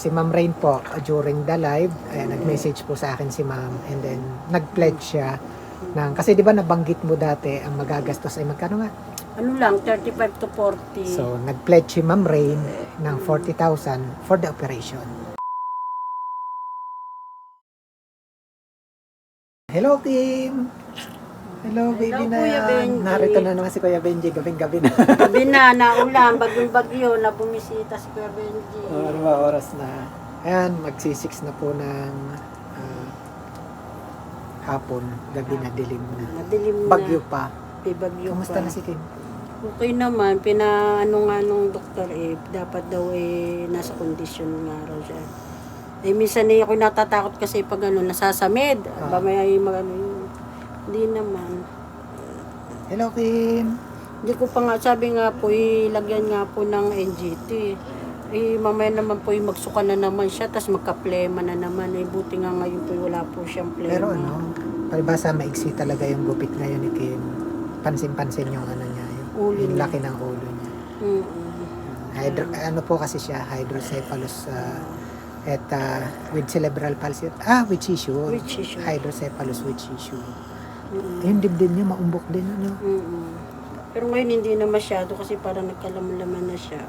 Si Ma'am Rain po, during the live, nag-message po sa akin si Ma'am and then nag-pledge siya ng, kasi di ba nabanggit mo dati ang magagastos ay magkano nga? Ano lang, 35 to 40. So, nag-pledge si Ma'am Rain ng 40,000 for the operation. Hello, Kim! Hello, baby na. Kuya Benji. Narito na naman si Kuya Benji, gabing-gabi na. Gabi na, naulan, bagyo-bagyo, na bumisita si Kuya Benji. Ano ba oras na? Ayan, magsi-6 na po ng hapon, gabi na, dilim na. Madilim na. Bagyo pa. May bagyo Kumusta pa. na si Kim? Okay naman, pinaano nga nung doktor dapat daw nasa kondisyon nga raw siya. Minsan ako natatakot kasi pag nasasamid. Ba may hindi naman. Hello, Kim! Hindi ko pa nga, sabi nga po, lagyan nga po ng NGT. Mamaya naman po magsuka na naman siya, tapos magka-plema na naman. Buti nga ngayon po wala po siyang plema. Pero palibasa maigsi talaga yung gupit ngayon ni Kim. Pansin-pansin yung ano niya, yung laki ng ulo niya. Ano po kasi siya, hydrocephalus with cerebral palsy. With tissue. With tissue. Hydrocephalus with tissue. Yung dibdib niya, maumbok din. Pero ngayon hindi na masyado kasi parang nagkalaman-laman na siya.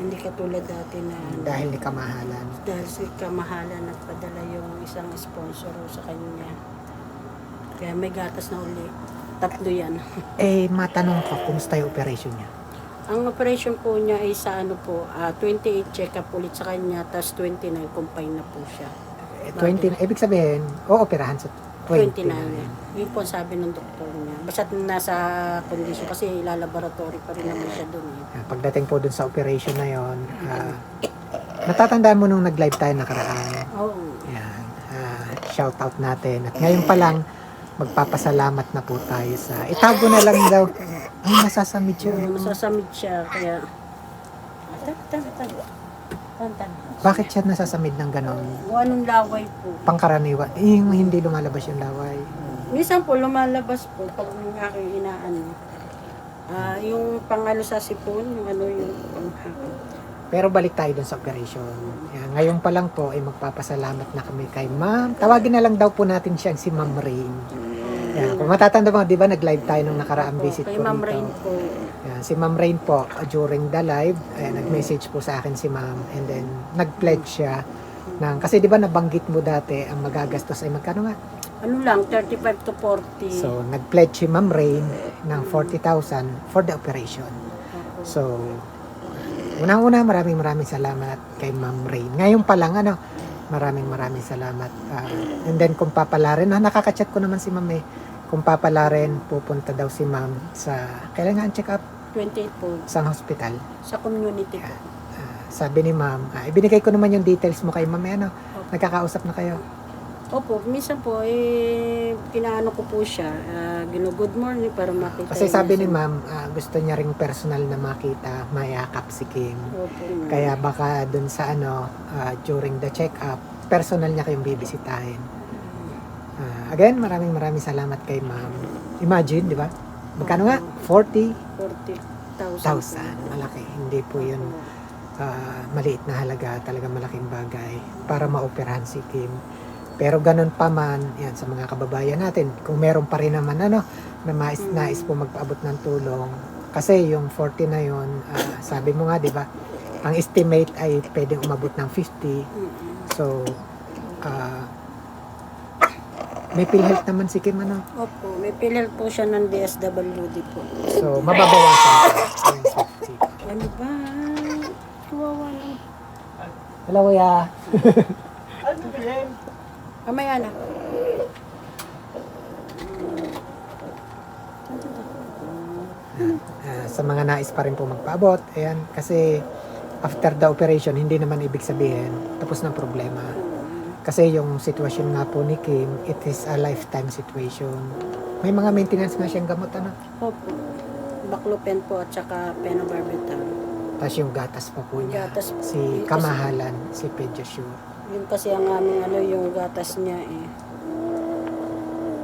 Hindi katulad dati na Dahil ni kamahalan. dahil sa kamahalan nagpadala yung isang sponsor sa kanya. Kaya may gatas na uli. 3 yan. Matanong ko, kumusta yung operation niya? Ang operation po niya ay sa 28 check-up ulit sa kanya, tapos 29 confine na po siya. 20, ibig sabihin, operahan sa 29. 29. Yun po sabi ng doktor niya. Basta nasa kondisyon kasi ilalaboratory pa rin naman siya doon. Pagdating po dun sa operation na yon, natatandaan mo nung nag-live tayo nakaraan. Oo. Yan. Shout out natin. At ngayon pa lang, magpapasalamat na po tayo sa, itago na lang daw, ay nasasamid siya. Masasamid siya, kaya tan. Bakit siya nasasamid ng ganon? Kung anong laway po. Pangkaraniwan, yung hindi lumalabas yung laway. Minsan po lumalabas po pag yung aking inaano. Yung pangalo sa sipon, yung Pero balik tayo dun sa operation. Yan, ngayon pa lang po ay magpapasalamat na kami kay Ma'am. Tawagin na lang daw po natin siya si Ma'am Rain. Yan, kung matatanda mo, di ba nag-live tayo nung nakaraang visit kay ko Ma'am dito. Rain po. Yan, si Ma'am Rain po, during the live, nag-message po sa akin si Ma'am and then nag-pledge siya ng, kasi di ba nabanggit mo dati ang magagastos ay magkano nga? Ano lang, 35 to 40. So, nag-pledge si Ma'am Rain ng 40,000 for the operation. So, unang-una, maraming salamat kay Ma'am Rain. Ngayon pa lang, maraming salamat. And then, kung papalarin, nakaka-chat ko naman si Ma'am kung papalarin, pupunta daw si Ma'am sa, kailan nga ang check-up? 28 po. Sa hospital. Sa community po. Sabi ni Ma'am, ibinigay ko naman yung details mo kay Ma'am. Nagkakausap na kayo. Opo, minsan po, kinaano ko po siya, good morning para makita. Kasi sabi ni Ma'am, gusto niya ring personal na makita, mayakap si Kim. Opo, Kaya baka dun sa during the check-up, personal niya kayong bibisitahin. Again, maraming salamat kay Ma'am. Imagine, di ba? Magkano nga? 40,000. Malaki. Hindi po yun maliit na halaga. Talaga malaking bagay para maoperahan si Kim. Pero ganun pa man, yan, sa mga kababayan natin, kung meron pa rin naman na nais po magpaabot ng tulong. Kasi yung 40 na yun, sabi mo nga, di ba, ang estimate ay pwedeng umabot ng 50. So, may PhilHealth naman si Kim, Opo, may PhilHealth po siya ng DSWD po. So, mababawasan pa yung 50. Ano ba? Kawawa lang. Hello, kuya. Mamaya na. Sa mga nais pa rin po magpaabot, ayan, kasi after the operation, hindi naman ibig sabihin tapos ng problema. Kasi yung sitwasyon nga po ni Kim, it is a lifetime situation. May mga maintenance nga siyang gamot, Opo. Baclofen po at saka phenobarbital. Tapos yung gatas pa po niya. Gatas po. Si Kamahalan, si Pediasure. Yun kasi ang aming yung gatas niya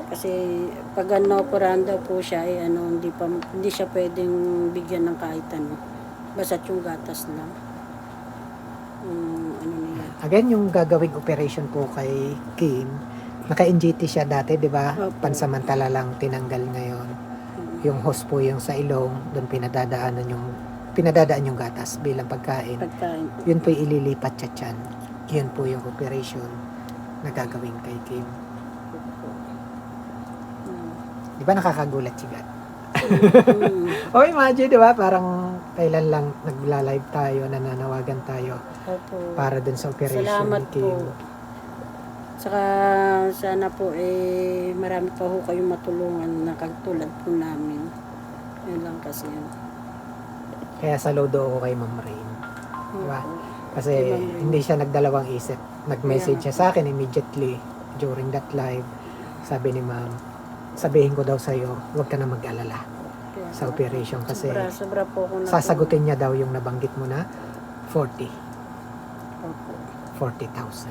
Kasi pag na-operahan daw po siya, hindi siya pwedeng bigyan ng kahit ano. Basta't yung gatas lang. Ano niya. Again, yung gagawing operation po kay Kim, naka-NGT siya dati, di ba? Opo. Pansamantala lang tinanggal ngayon. Yung hose po yung sa ilong, doon pinadadaan yung gatas bilang pagkain. Pagkain. Yun po yung ililipat sa tiyan. Yun po yung operation na gagawin kay Kim. Di ba nakakagulat si God? O imagine, di ba? Parang kailan lang nagla-live tayo, nananawagan tayo Opo. para dun sa operation Salamat ni Kim. po. Saka sana po marami pa ho kayong matulungan na katulad po namin. Yun lang kasi yun. Kaya saludo ako kay Ma'am Rain. Diba? Opo. Kasi Kay Ma'am Rain. hindi siya nagdalawang isip. Nag-message siya sa akin immediately during that live. Sabi ni Ma'am, sabihin ko daw sa'yo, huwag ka na mag-alala Kaya sa operation kasi sobra po ako sasagutin niya daw yung nabanggit mo na 40. Opo. 40,000.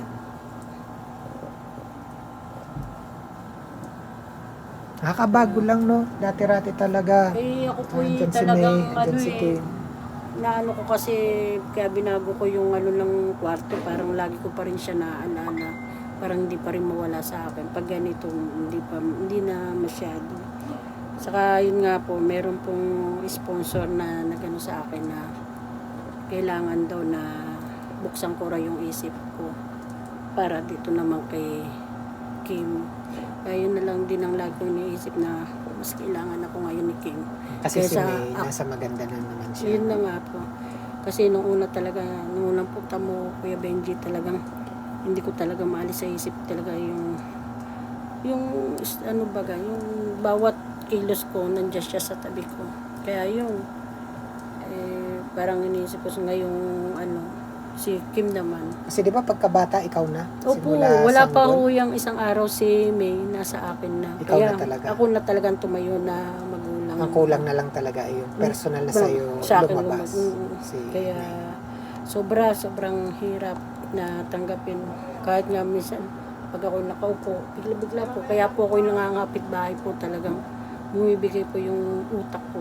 Nakakabago lang, no? Dati-rati talaga. Ako po Andyan si talagang May, andyan si Kim. naano ko kasi kaya binago ko yung ng kwarto, parang lagi ko pa rin siya naalala, parang hindi pa rin mawala sa akin pag ganito, hindi na masyado. Saka yun nga po, meron pong sponsor na nagano sa akin na kailangan daw na buksan ko ra yung isip ko para dito naman kay Kim. Kaya yun na lang din ang lagi kong iniisip na mas kailangan ako ngayon ni Kim. Kasi si Kesa May, nasa maganda na naman siya. Yun na nga po. Kasi nung una talaga, nung unang punta mo, Kuya Benji, talagang hindi ko talaga maalis sa isip talaga yung ano baga, yung bawat kilos ko, nandiyan siya sa tabi ko. Kaya yung parang iniisip ko ngayong si Kim naman. Kasi di ba pagkabata, ikaw na? Opo, Simula wala pa sanggol? ho yung isang araw si May nasa akin na. Ikaw Kaya na talaga? ako na talagang tumayo na magulang. Ang kulang na lang talaga ay yung personal na sa'yo Sa akin lumabas. Si Kaya sobrang hirap na tanggapin. Kahit nga minsan, pag ako nakaupo, bigla-bigla po. Kaya po ako yung nangangapit bahay po talagang bumibigay po yung utak ko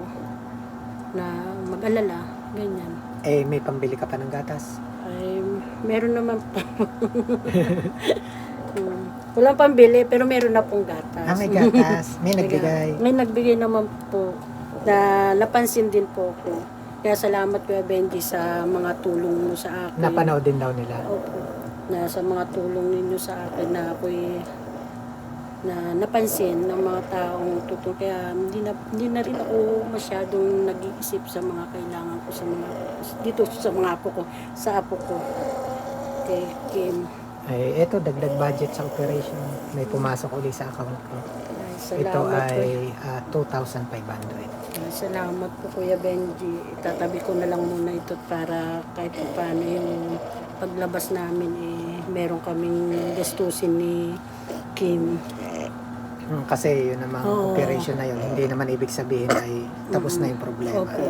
na mag-alala, ganyan. Eh, may pambili ka pa ng gatas. Ay, meron naman po. Walang pambili, pero meron na pong gatas. Ah, may gatas. May nagbigay. May nagbigay naman po na napansin din po ako. Kaya salamat Kuya Benji sa mga tulong mo sa akin. Napanood din daw nila. Opo. Na sa mga tulong ninyo sa akin na ako'y na napansin ng mga taong tutulong. Kaya hindi na rin ako masyadong nag-iisip sa mga kailangan ko dito sa mga apo ko, sa apo ko. Kay Kim. Ay, eto, dagdag budget sa operation. May pumasok uli sa account ko. Ay, Ito salamat ay 2,500. Salamat po Kuya Benji. Itatabi ko na lang muna ito para kahit paano yung paglabas namin meron kaming gastusin ni Kim. Kasi yun namang Oo. operation na yun, hindi naman ibig sabihin ay tapos na yung problema. Opo.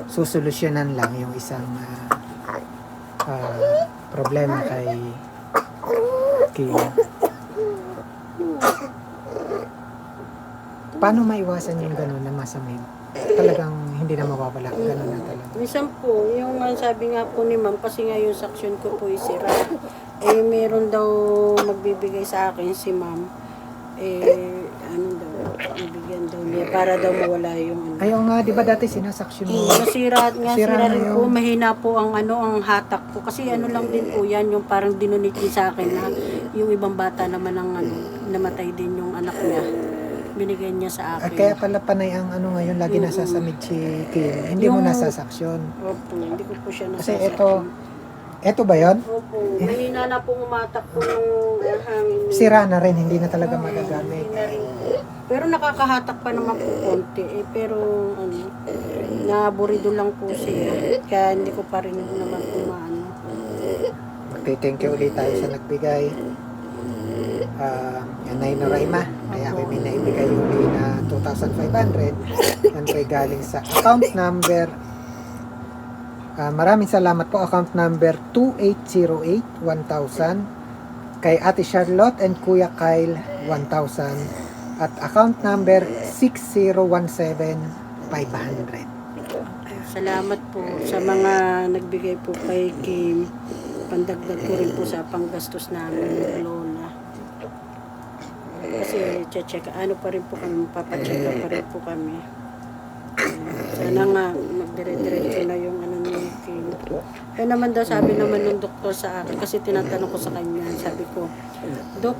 Susolusyonan lang yung isang problema kay Kim. Paano maiwasan yung gano'n na masamid? Talagang hindi na mawawala. Gano'n na talaga. Minsan po, yung sabi nga po ni ma'am, kasi nga yung section ko po isira. Meron daw magbibigay sa akin si ma'am. Ibigyan daw niya para daw mawala yung Ayaw nga, di ba dati sinasaksyon mo? Nasira Sira na rin yun. po, mahina po ang hatak ko. Kasi lang din po yan, yung parang dinunit din sa akin na yung ibang bata naman ang namatay din yung anak niya. Binigay niya sa akin. Kaya pala panay ang ngayon, lagi nasasamid si Kim. Hindi mo nasasaksyon. Opo, hindi ko po siya Kasi nasasakyan. eto ba yon? Opo, mahina na po umatak po yung hangin. Sira na rin, hindi na talaga magagamit. Hindi na rin po. Pero nakakahatak pa naman po konti. Pero naburido lang po siya. Kaya hindi ko pa rin naman pumaano. Thank you ulit tayo sa nagbigay. Yan ay Noraima. Kaya kami may naibigay uli na 2,500. Yan po galing sa account number. Maraming salamat po. Account number 2808-1000. Kay Ate Charlotte and Kuya Kyle 1,000. At account number 6017-500. Salamat po sa mga nagbigay po kay Kim. pandagdag ko rin po sa panggastos namin ng lola. Kasi check ano pa rin po kami, papacheck pa rin po kami. Sana nga magdire-diretso na yung ano ni Kim. Kaya naman daw sabi naman ng doktor sa akin, kasi tinatanong ko sa kanya, sabi ko, Dok,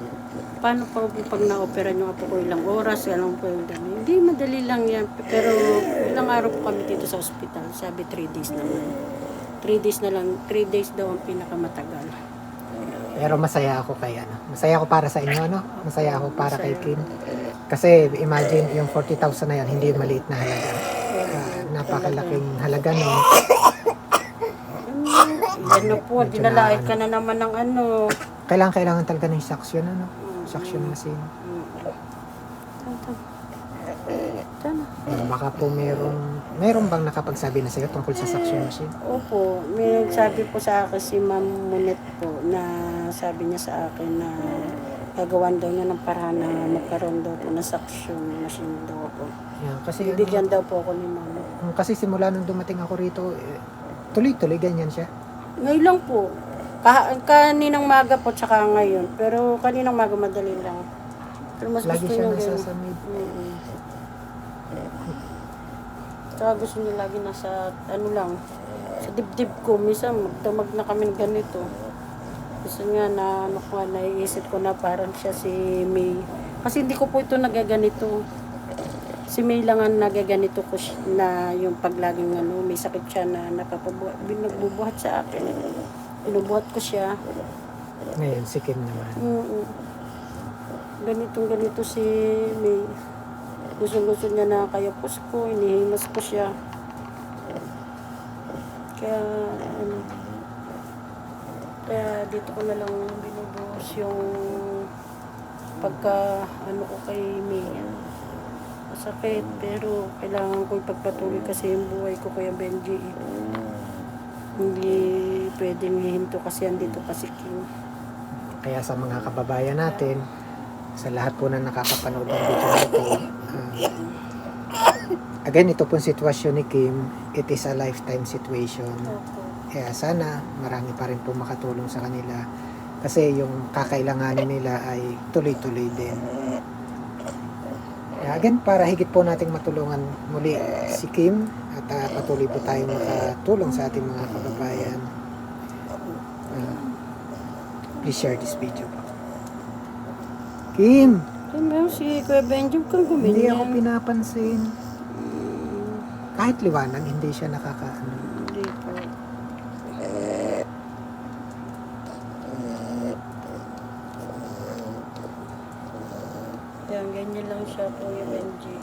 paano pa po pag na-opera yung apo ko ilang oras, alam po yung dami. Hindi, madali lang yan. Pero ilang araw po kami dito sa ospital, sabi 3 days naman. 3 days na lang, 3 days daw ang pinakamatagal. Pero masaya ako kay ano. Masaya ako para sa inyo, no? Masaya ako para kay Kim. Kasi imagine yung 40,000 na yan, hindi yung maliit na halaga. Napakalaking halaga no. Ano po, dinalait ka na naman ng ano. Kailangan talaga ng saksyon, ano? Saksyon machine. Baka po meron bang nakapagsabi na sa'yo tungkol sa suction machine? Opo, may nagsabi po sa akin si Ma'am Monet po na sabi niya sa akin na gagawan daw niya ng paraan na magkaroon daw po ng suction machine daw po. Yeah, kasi Bibigyan daw po ako ni Mama. Kasi simula nung dumating ako rito, tuloy-tuloy ganyan siya. Ngayon lang po. Kaninang maga po tsaka ngayon. Pero kaninang maga madali lang. Pero mas Lagi gusto siya niya ganyan. nasasamid. Tsaka gusto niya lagi nasa ano lang. Sa dibdib ko. Minsan magdamag na kami ganito. Gusto niya na ano ko, naiisip ko na parang siya si May. Kasi hindi ko po ito nagaganito. Si May lang ang nagaganito ko na yung paglaging ano, may sakit siya na nagbubuhat sa akin. Pinubuhat ko siya. Ngayon, si Kim naman. Ganito si May. Gusto niya na kayapos ko, inihimas ko siya. Kaya dito ko na lang binubuhos yung pagka ano ko kay May. Masakit, pero kailangan ko ipagpatuloy kasi yung buhay ko kaya Benji. Hindi pwedeng hihinto kasi andito kasi Kim. Kaya sa mga kababayan natin, sa lahat po na nakakapanood ng video na ito, again, ito pong sitwasyon ni Kim, it is a lifetime situation. Kaya sana marami pa rin po makatulong sa kanila kasi yung kakailanganin nila ay tuloy-tuloy din. Kaya again, para higit po nating matulungan muli si Kim at patuloy po tayong makatulong sa ating mga kababayan, please share this video. Kim! Meron si Kuya Benji kang guminyan. Hindi ako pinapansin. Kahit liwanag, hindi siya nakakaano. Hindi po. Yan, ganyan lang siya Kuya Benji.